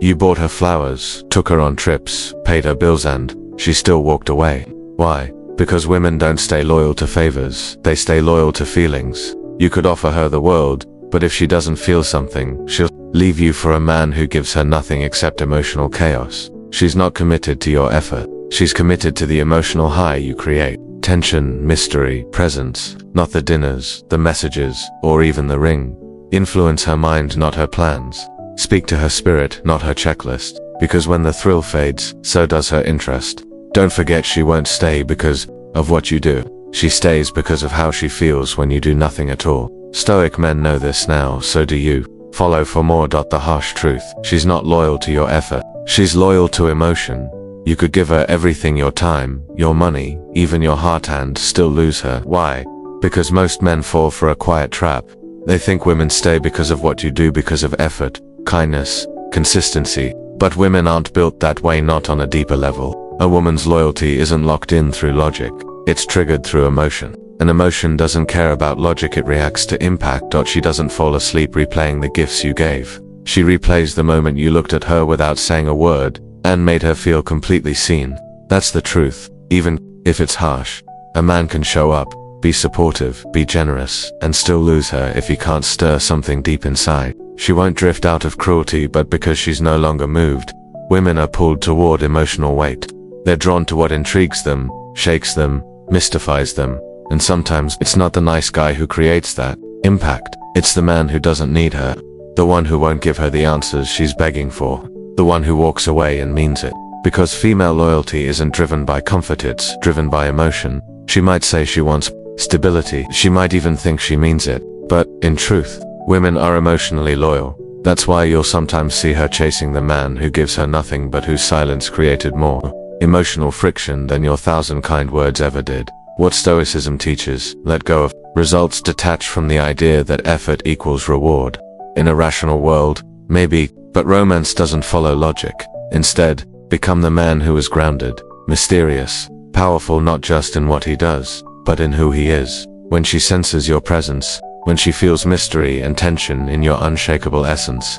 You bought her flowers, took her on trips, paid her bills, and she still walked away. Why? Because women don't stay loyal to favors, they stay loyal to feelings. You could offer her the world, but if she doesn't feel something, she'll leave you for a man who gives her nothing except emotional chaos. She's not committed to your effort. She's committed to the emotional high you create. Tension, mystery, presence, not the dinners, the messages, or even the ring. Influence her mind, not her plans. Speak to her spirit, not her checklist. Because when the thrill fades, so does her interest. Don't forget, she won't stay because of what you do. She stays because of how she feels when you do nothing at all. Stoic men know this now, so do you. Follow for more. The harsh truth. She's not loyal to your effort. She's loyal to emotion. You could give her everything, your time, your money, even your heart, and still lose her. Why? Because most men fall for a quiet trap. They think women stay because of what you do, because of effort, kindness, consistency. But women aren't built that way, not on a deeper level. A woman's loyalty isn't locked in through logic. It's triggered through emotion. An emotion doesn't care about logic, it reacts to impact. She doesn't fall asleep replaying the gifts you gave. She replays the moment you looked at her without saying a word, and made her feel completely seen. That's the truth. Even if it's harsh, a man can show up, be supportive, be generous, and still lose her if he can't stir something deep inside. She won't drift out of cruelty, but because she's no longer moved. Women are pulled toward emotional weight. They're drawn to what intrigues them, shakes them, mystifies them. And sometimes it's not the nice guy who creates that impact. It's the man who doesn't need her. The one who won't give her the answers she's begging for. The one who walks away and means it. Because female loyalty isn't driven by comfort, it's driven by emotion. She might say she wants stability. She might even think she means it. But, in truth, women are emotionally loyal. That's why you'll sometimes see her chasing the man who gives her nothing but whose silence created more emotional friction than your 1,000 kind words ever did. What Stoicism teaches: let go of results, detach from the idea that effort equals reward. In a rational world, maybe, but romance doesn't follow logic. Instead, become the man who is grounded, mysterious, powerful, not just in what he does, but in who he is. When she senses your presence, when she feels mystery and tension in your unshakable essence,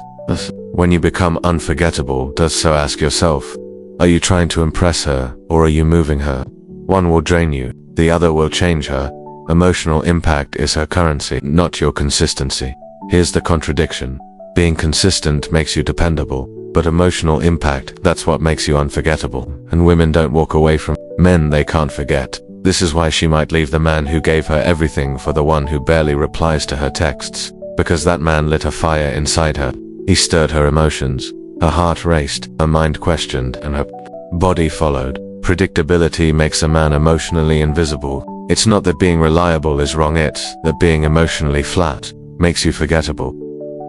when you become unforgettable, so ask yourself, are you trying to impress her, or are you moving her? One will drain you, the other will change her. Emotional impact is her currency, not your consistency. Here's the contradiction. Being consistent makes you dependable, but emotional impact, that's what makes you unforgettable. And women don't walk away from men they can't forget. This is why she might leave the man who gave her everything for the one who barely replies to her texts. Because that man lit a fire inside her. He stirred her emotions. Her heart raced, her mind questioned, and her body followed. Predictability makes a man emotionally invisible. It's not that being reliable is wrong, it's that being emotionally flat makes you forgettable.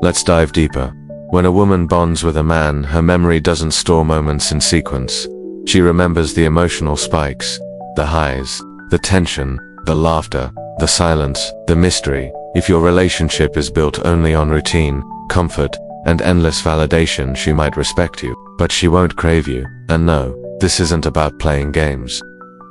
Let's dive deeper. When a woman bonds with a man, her memory doesn't store moments in sequence. She remembers the emotional spikes, the highs, the tension, the laughter, the silence, the mystery. If your relationship is built only on routine, comfort, and endless validation, she might respect you, but she won't crave you. And no, this isn't about playing games.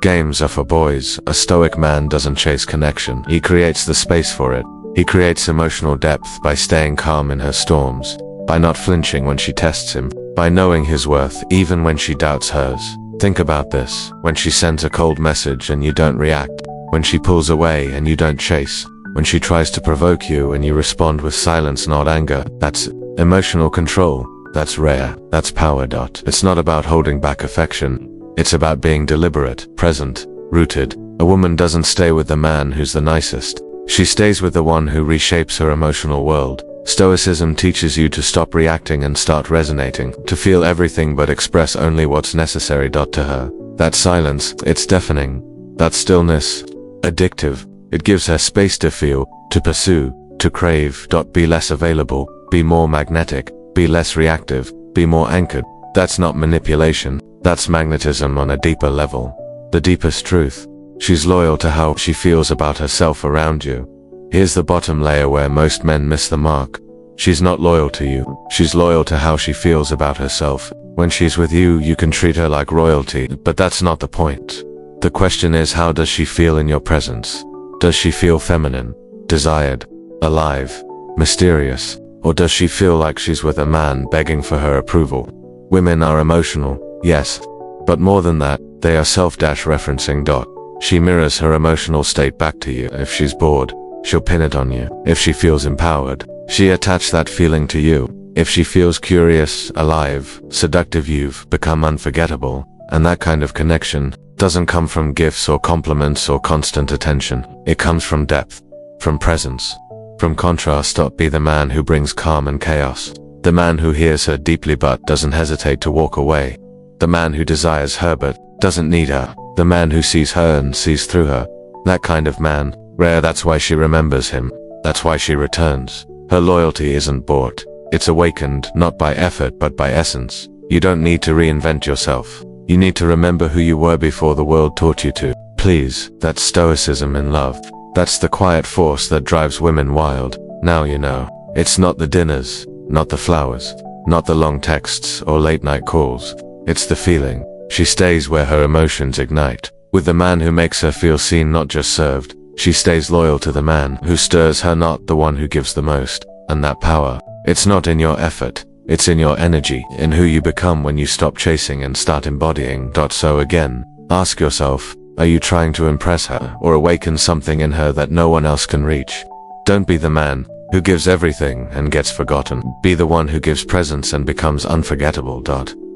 Games are for boys. A stoic man doesn't chase connection. He creates the space for it. He creates emotional depth by staying calm in her storms, by not flinching when she tests him, by knowing his worth even when she doubts hers. Think about this. When she sends a cold message and you don't react, when she pulls away and you don't chase, when she tries to provoke you and you respond with silence, not anger, that's emotional control. That's rare. That's power. It's not about holding back affection. It's about being deliberate, present, rooted. A woman doesn't stay with the man who's the nicest. She stays with the one who reshapes her emotional world. Stoicism teaches you to stop reacting and start resonating, to feel everything but express only what's necessary. To her, that silence, it's deafening. That stillness, addictive. It gives her space to feel, to pursue, to crave. Be less available, be more magnetic, be less reactive, be more anchored. That's not manipulation, that's magnetism on a deeper level. The deepest truth. She's loyal to how she feels about herself around you. Here's the bottom layer where most men miss the mark. She's not loyal to you. She's loyal to how she feels about herself. When she's with you, you can treat her like royalty, but that's not the point. The question is, how does she feel in your presence? Does she feel feminine, desired, alive, mysterious? Or does she feel like she's with a man begging for her approval? Women are emotional, yes. But more than that, they are self-referencing. She mirrors her emotional state back to you. If she's bored, she'll pin it on you. If she feels empowered, she attach that feeling to you. If she feels curious, alive, seductive, you've become unforgettable. And that kind of connection doesn't come from gifts or compliments or constant attention. It comes from depth, from presence, from contrast. Be the man who brings calm and chaos. The man who hears her deeply but doesn't hesitate to walk away. The man who desires her but doesn't need her. The man who sees her and sees through her. That kind of man, rare. That's why she remembers him. That's why she returns. Her loyalty isn't bought. It's awakened, not by effort but by essence. You don't need to reinvent yourself. You need to remember who you were before the world taught you to. Please, that's Stoicism in love. That's the quiet force that drives women wild. Now you know. It's not the dinners, not the flowers, not the long texts or late night calls. It's the feeling. She stays where her emotions ignite. With the man who makes her feel seen, not just served. She stays loyal to the man who stirs her, not the one who gives the most. And that power, it's not in your effort. It's in your energy, in who you become when you stop chasing and start embodying. So again, ask yourself, are you trying to impress her or awaken something in her that no one else can reach? Don't be the man who gives everything and gets forgotten. Be the one who gives presence and becomes unforgettable.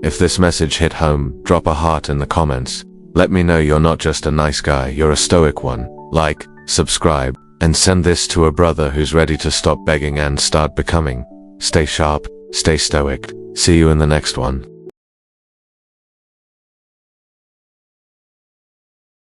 If this message hit home, drop a heart in the comments. Let me know you're not just a nice guy, you're a stoic one. Like, subscribe, and send this to a brother who's ready to stop begging and start becoming. Stay sharp, stay stoic. See you in the next one.